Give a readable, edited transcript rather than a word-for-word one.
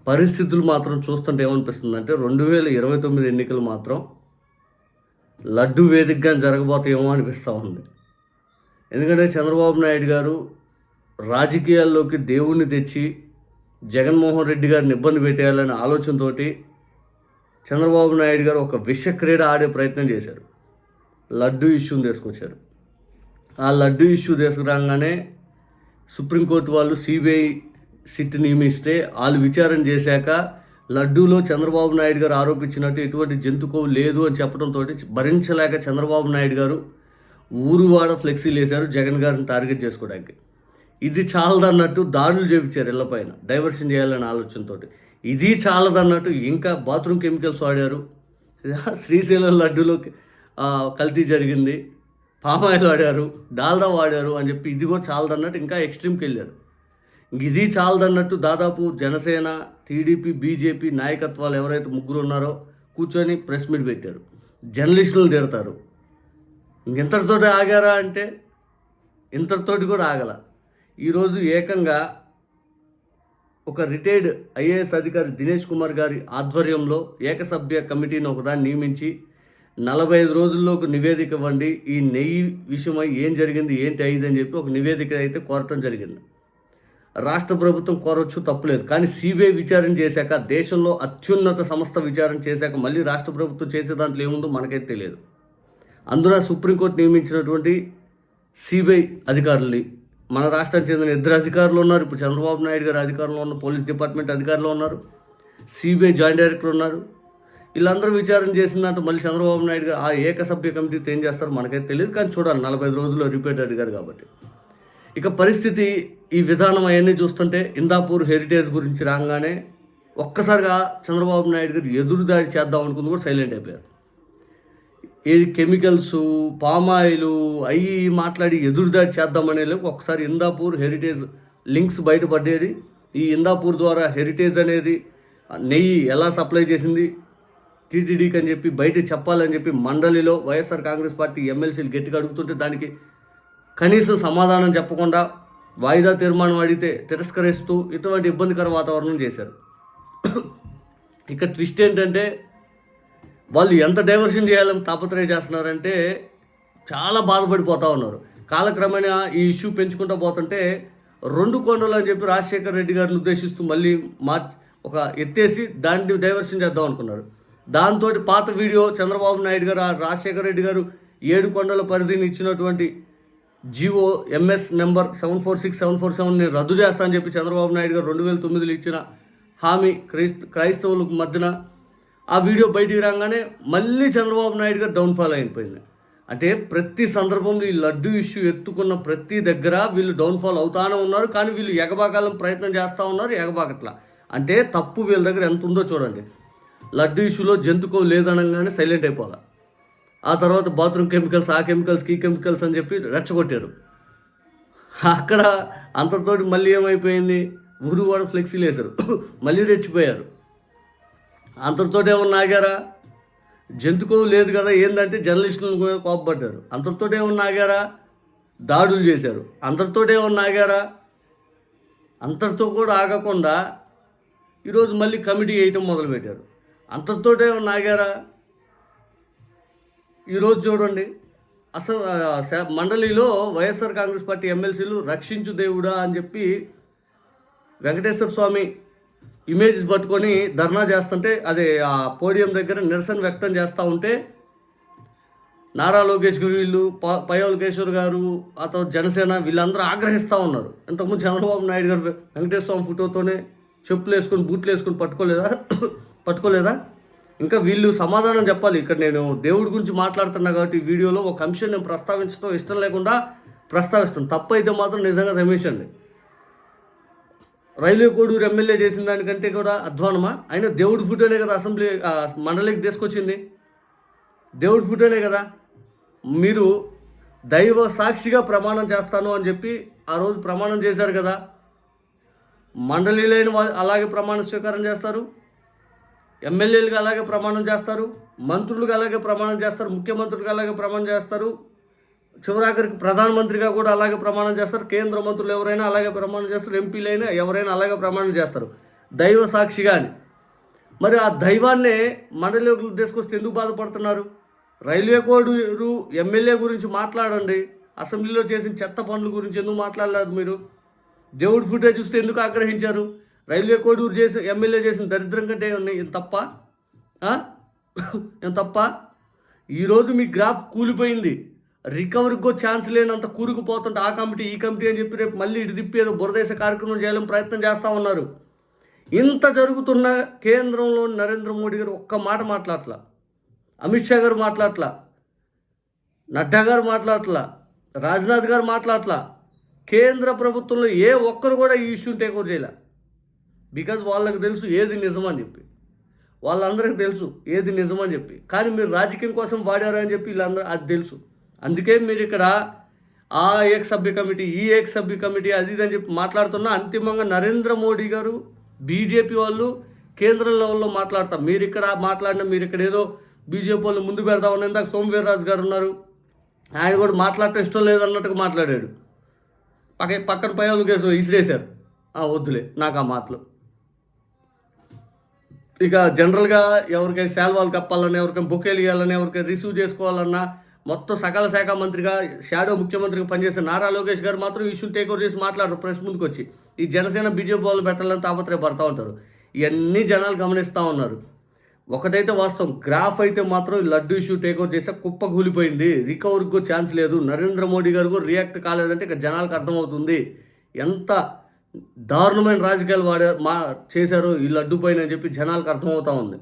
పరిస్థితులు మాత్రం చూస్తుంటే ఏమనిపిస్తుందంటే 2029 ఎన్నికలు మాత్రం లడ్డు వేదికగా జరగబోతాయేమో అనిపిస్తూ ఉంది. ఎందుకంటే చంద్రబాబు నాయుడు గారు రాజకీయాల్లోకి దేవుణ్ణి తెచ్చి జగన్మోహన్ రెడ్డి గారిని ఇబ్బంది పెట్టేయాలనే ఆలోచనతోటి చంద్రబాబు నాయుడు గారు ఒక విషక్రీడ ఆడే ప్రయత్నం చేశారు. లడ్డు ఇష్యూని తీసుకొచ్చారు. ఆ లడ్డు ఇష్యూ తీసుకురాగానే సుప్రీంకోర్టు వాళ్ళు సిబిఐ సిట్ నియమిస్తే వాళ్ళు విచారణ చేశాక లడ్డూలో చంద్రబాబు నాయుడు గారు ఆరోపించినట్టు ఎటువంటి జంతుకోవు లేదు అని చెప్పడంతో భరించలేక చంద్రబాబు నాయుడు గారు ఊరువాడ ఫ్లెక్సీలు వేశారు జగన్ గారిని టార్గెట్ చేసుకోవడానికి. ఇది చాలదన్నట్టు దాడులు చేయించారు ఇళ్లపైన డైవర్షన్ చేయాలనే ఆలోచనతో. ఇది చాలదన్నట్టు ఇంకా బాత్రూమ్ కెమికల్స్ వాడారు. శ్రీశైలం లడ్డూలో కల్తీ జరిగింది, పామాయిల్ వాడారు, డాల్డా వాడారు అని చెప్పి ఇది కూడా చాలదన్నట్టు ఇంకా ఎక్స్ట్రీమ్కి వెళ్ళారు. ఇది చాలదన్నట్టు దాదాపు జనసేన, టీడీపీ, బీజేపీ నాయకత్వాలు ఎవరైతే ముగ్గురు ఉన్నారో కూర్చొని ప్రెస్ మీట్ పెట్టారు. జర్నలిస్టులను తిడతారు. ఇంతటితోటి ఆగారా అంటే ఇంతటితోటి కూడా ఆగల. ఈరోజు ఏకంగా ఒక రిటైర్డ్ ఐఏఎస్ అధికారి దినేష్ కుమార్ గారి ఆధ్వర్యంలో ఏకసభ్య కమిటీని ఒకదాన్ని నియమించి 45 రోజుల్లో ఒక నివేదిక ఇవ్వండి, ఈ నెయ్యి విషయమై ఏం జరిగింది ఏంటి అయ్యిందని చెప్పి ఒక నివేదిక అయితే కోరటం జరిగింది. రాష్ట్ర ప్రభుత్వం కోరవచ్చు, తప్పులేదు. కానీ సిబిఐ విచారణ చేశాక, దేశంలో అత్యున్నత సంస్థ విచారణ చేశాక మళ్ళీ రాష్ట్ర ప్రభుత్వం చేసే దాంట్లో ఏముందో మనకైతే తెలియదు. అందున సుప్రీంకోర్టు నియమించినటువంటి సిబిఐ అధికారులు, మన రాష్ట్రానికి చెందిన 2 అధికారులు ఉన్నారు. ఇప్పుడు చంద్రబాబు నాయుడు గారు అధికారంలో ఉన్న పోలీస్ డిపార్ట్మెంట్ అధికారులు ఉన్నారు, సిబిఐ జాయింట్ డైరెక్టర్ ఉన్నారు. వీళ్ళందరూ విచారణ చేసిందంటూ మళ్ళీ చంద్రబాబు నాయుడు గారు ఆ ఏకసభ్య కమిటీతో ఏం చేస్తారో మనకైతే తెలియదు. కానీ చూడాలి, 45 రోజుల్లో రిపీట్ అడిగారు కాబట్టి. ఇక పరిస్థితి ఈ విధానం అవన్నీ చూస్తుంటే ఇందాపూర్ హెరిటేజ్ గురించి రాగానే ఒక్కసారిగా చంద్రబాబు నాయుడు గారు ఎదురుదాడి చేద్దాం అనుకుంది కూడా సైలెంట్ అయిపోయారు. ఏది కెమికల్స్, పామాయిలు అవి మాట్లాడి ఎదురుదాడి చేద్దామనే ఒక్కసారి ఇందాపూర్ హెరిటేజ్ లింక్స్ బయటపడేది. ఈ ఇందాపూర్ ద్వారా హెరిటేజ్ అనేది నెయ్యి ఎలా సప్లై చేసింది టీటీడీకి అని చెప్పి బయట చెప్పాలని చెప్పి మండలిలో వైఎస్ఆర్ కాంగ్రెస్ పార్టీ ఎమ్మెల్సీలు గట్టిగా అడుగుతుంటే దానికి కనీసం సమాధానం చెప్పకుండా వాయిదా తీర్మానం అడిగితే తిరస్కరిస్తూ ఇటువంటి ఇబ్బందికర వాతావరణం చేశారు. ఇక ట్విస్ట్ ఏంటంటే వాళ్ళు ఎంత డైవర్షన్ చేయాలని తాపత్రయం చేస్తున్నారంటే చాలా బాధపడిపోతూ ఉన్నారు. కాలక్రమేణా ఈ ఇష్యూ పెంచుకుంటూ పోతుంటే 2 కొండలు అని చెప్పి రాజశేఖర రెడ్డి గారిని ఉద్దేశిస్తూ మళ్ళీ ఒక ఎత్తేసి దాన్ని డైవర్షన్ చేద్దాం అనుకున్నారు. దాంతో పాత వీడియో చంద్రబాబు నాయుడు గారు రాజశేఖర రెడ్డి గారు 7 కొండల పరిధిని ఇచ్చినటువంటి జిఓ ఎంఎస్ నెంబర్ 746747ని రద్దు చేస్తా అని చెప్పి చంద్రబాబు నాయుడు గారు 2009లో ఇచ్చిన హామీ క్రైస్తవులకు మధ్యన ఆ వీడియో బయటికి రాగానే మళ్ళీ చంద్రబాబు నాయుడు గారు డౌన్ఫాల్ అయిపోయింది. అంటే ప్రతి సందర్భంలో ఈ లడ్డు ఇష్యూ ఎత్తుకున్న ప్రతి దగ్గర వీళ్ళు డౌన్ఫాల్ అవుతానే ఉన్నారు. కానీ వీళ్ళు ఎగబాకాలని ప్రయత్నం చేస్తూ ఉన్నారు, ఎగబాకట్లా. అంటే తప్పు వీళ్ళ దగ్గర ఎంత ఉందో చూడండి. లడ్డు ఇష్యూలో జంతుకో లేదనగానే సైలెంట్ అయిపోవాలి. ఆ తర్వాత బాత్రూమ్ కెమికల్స్, ఆ కెమికల్స్కి ఈ కెమికల్స్ అని చెప్పి రెచ్చగొట్టారు. అక్కడ అంతటితోటి మళ్ళీ ఏమైపోయింది, ఊరువాడ ఫ్లెక్సీలు వేశారు, మళ్ళీ రెచ్చిపోయారు. అంతటితో ఏమన్నా ఆగారా? జంతుకో లేదు కదా ఏందంటే జర్నలిస్టులను కూడా కోపపడ్డారు. అంతటితో ఏమన్నా ఆగారా? దాడులు చేశారు. అంతటితో ఏమన్నా ఆగారా? అంతటితో కూడా ఆగకుండా ఈరోజు మళ్ళీ కమిటీ వేయటం మొదలుపెట్టారు. అంతటితో ఏమన్నా ఆగారా? ఈరోజు చూడండి, అసలు మండలిలో వైఎస్ఆర్ కాంగ్రెస్ పార్టీ ఎమ్మెల్సీలు రక్షించు దేవుడా అని చెప్పి వెంకటేశ్వర స్వామి ఇమేజెస్ పట్టుకొని ధర్నా చేస్తుంటే, అదే ఆ పోడియం దగ్గర నిరసన వ్యక్తం చేస్తూ ఉంటే నారా లోకేష్ గారు, వీళ్ళు పయ్యావుల కేశవర్ గారు, ఆ తర్వాత జనసేన వీళ్ళందరూ ఆగ్రహిస్తూ ఉన్నారు. ఇంతకుముందు చంద్రబాబు నాయుడు గారు వెంకటేశ్వర స్వామి ఫోటోతోనే చెప్పులు వేసుకొని బూట్లు వేసుకొని పట్టుకోలేదా? ఇంకా వీళ్ళు సమాధానం చెప్పాలి. ఇక్కడ నేను దేవుడి గురించి మాట్లాడుతున్నా కాబట్టి ఈ వీడియోలో ఒక అంశం నేను ప్రస్తావించడం ఇష్టం లేకుండా ప్రస్తావిస్తాను. తప్పు అయితే మాత్రం నిజంగా క్షమించండి. రైల్వే కోడూరు ఎమ్మెల్యే చేసిన దానికంటే కూడా అధ్వానమా? అయినా దేవుడి ఫోటోనే కదా అసెంబ్లీ మండలికి తీసుకొచ్చింది, దేవుడి ఫోటోనే కదా. మీరు దైవ సాక్షిగా ప్రమాణం చేస్తాను అని చెప్పి ఆ రోజు ప్రమాణం చేశారు కదా. మండలిలైన వాళ్ళు అలాగే ప్రమాణ స్వీకారం చేస్తారు, ఎమ్మెల్యేలుగా అలాగే ప్రమాణం చేస్తారు, మంత్రులుగా అలాగే ప్రమాణం చేస్తారు, ముఖ్యమంత్రులుగా అలాగే ప్రమాణం చేస్తారు, చివరాఖరికి ప్రధానమంత్రిగా కూడా అలాగే ప్రమాణం చేస్తారు, కేంద్ర మంత్రులు ఎవరైనా అలాగే ప్రమాణం చేస్తారు, ఎంపీలైనా ఎవరైనా అలాగే ప్రమాణం చేస్తారు. దైవ సాక్షిగా అని. మరి ఆ దైవాన్నే మండలిలోకి తీసుకొస్తే ఎందుకు బాధపడుతున్నారు? రైల్వే కోడూరు ఎమ్మెల్యే గురించి మాట్లాడండి. అసెంబ్లీలో చేసిన చెత్త పనుల గురించి ఎందుకు మాట్లాడలేదు మీరు? దేవుడి ఫుటేజ్ చూస్తే ఎందుకు ఆగ్రహించారు? రైల్వే కోడూరు ఎమ్మెల్యే చేసిన దరిద్రం కంటే ఏం తప్ప? ఏం తప్ప? ఈరోజు మీ గ్రాఫ్ కూలిపోయింది. రికవరీకో ఛాన్స్ లేనంత కూరుకుపోతుంటే ఆ కమిటీ ఈ కమిటీ అని చెప్పి రేపు మళ్ళీ ఇటు తిప్పి ఏదో బురదేశ కార్యక్రమం చేయాలని ప్రయత్నం చేస్తూ ఉన్నారు. ఇంత జరుగుతున్న కేంద్రంలో నరేంద్ర మోడీ గారు ఒక్క మాట మాట్లాడట్లా, అమిత్ షా గారు మాట్లాడట్లా, నడ్డా గారు మాట్లాడట్లా, రాజ్నాథ్ గారు మాట్లాడట్లా. కేంద్ర ప్రభుత్వంలో ఏ ఒక్కరు కూడా ఈ ఇష్యూని టేక్ఓవర్ చేయలే. బికాజ్ వాళ్ళకి తెలుసు ఏది నిజమని చెప్పి, వాళ్ళందరికీ తెలుసు ఏది నిజమని చెప్పి. కానీ మీరు రాజకీయం కోసం వాడారు అని చెప్పి వీళ్ళందరూ అది తెలుసు. అందుకే మీరు ఇక్కడ ఆ ఏక్ సభ్య కమిటీ ఈ ఏక్ సభ్య కమిటీ అది ఇది అని చెప్పి మాట్లాడుతున్నా. అంతిమంగా నరేంద్ర మోడీ గారు బీజేపీ వాళ్ళు కేంద్ర లెవెల్లో మాట్లాడతాం. మీరు ఇక్కడ మాట్లాడినా మీరు ఇక్కడ ఏదో బీజేపీ వాళ్ళు ముందు పెడతా ఉన్న. ఇందాక సోమవీర్రాజు గారు ఉన్నారు, ఆయన కూడా మాట్లాడటం ఇష్టం లేదన్నట్టుగా మాట్లాడాడు. పక్కన పై వాళ్ళు కేసు ఇసిరేశారు. వద్దులే నాకు ఆ మాటలు. ఇక జనరల్గా ఎవరికైనా శాల్వాలు కప్పాలన్నా, ఎవరికైనా బొకేలు ఇవ్వాలన్నా, ఎవరికైనా రిసీవ్ చేసుకోవాలన్నా మొత్తం సకల శాఖ మంత్రిగా షాడో ముఖ్యమంత్రిగా పనిచేసే నారా లోకేష్ గారు మాత్రం ఇష్యూ టేక్ ఓవర్ చేసి మాట్లాడరు. ప్రెస్ ముందుకు వచ్చి ఈ జనసేన బీజేపీ వాళ్ళు పెట్టాలని తాపత్రయపడతా ఉంటారు. ఇవన్నీ జనాలు గమనిస్తూ ఉన్నారు. ఒకటైతే వాస్తవం, గ్రాఫ్ అయితే మాత్రం లడ్డు ఇష్యూ టేక్ ఓవర్ చేస్తే కుప్ప కూలిపోయింది. రికవరీకి ఛాన్స్ లేదు. నరేంద్ర మోడీ గారు కూడా రియాక్ట్ కాలేదంటే ఇక జనాలకు అర్థమవుతుంది ఎంత దారుణమైన రాజకీయాలు చేశారు ఈ లడ్డు పైన అని చెప్పి జనాలకు అర్థమవుతా ఉంది.